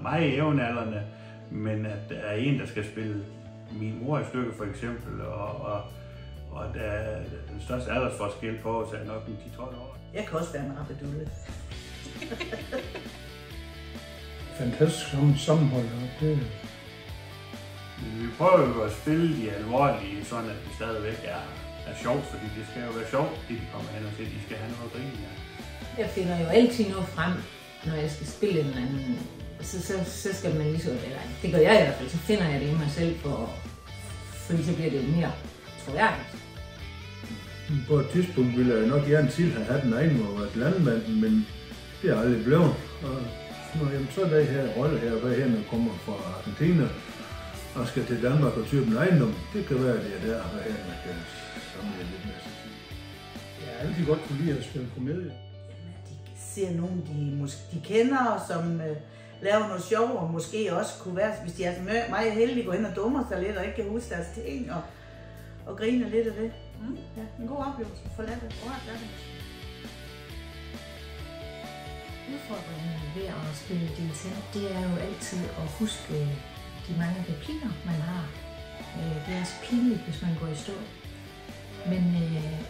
meget jævnaldrende, men at der er en, der skal spille min mor i stykke for eksempel, og der er den største aldersforskel på os er nok en 10-12 år. Jeg kan også være en rappedulle. Fantastisk sammenhold. Det. Vi prøver jo at spille de alvorlige, sådan at det stadigvæk er sjovt, fordi det skal jo være sjovt, det de kommer hen og til. De skal have noget at grine af. Jeg finder jo altid noget frem, når jeg skal spille en eller anden. Så skal man ligesom, eller det gør jeg i hvert fald, så finder jeg det i mig selv, fordi så bliver det jo mere troværdigt. På et tidspunkt ville jeg nok gerne til have haft den egen og været landmand, men det er aldrig blevet. Og så er der her rolle her, hvad hen kommer fra Argentina og skal til Danmark og købe en ejendom. Det kan være, det er der, hvad hen man kan samle lidt med sig. Jeg har altid godt kunne lide at spille komedie. De ser nogen, de kender, og som laver noget sjov, og måske også kunne være, hvis de er meget heldige, går hen og dummer sig lidt og ikke kan huske deres ting og griner lidt af det. Ja, en god oplevelse for landet. Udfordringen ved at spille dilettant, det er jo altid at huske de mange replikker, man har. Det er også pinligt, hvis man går i stå. Men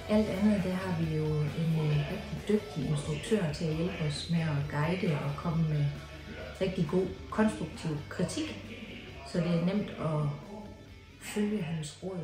alt andet, der har vi jo en rigtig dygtig instruktør til at hjælpe os med at guide og komme med rigtig god, konstruktiv kritik. Så det er nemt at følge hans råd.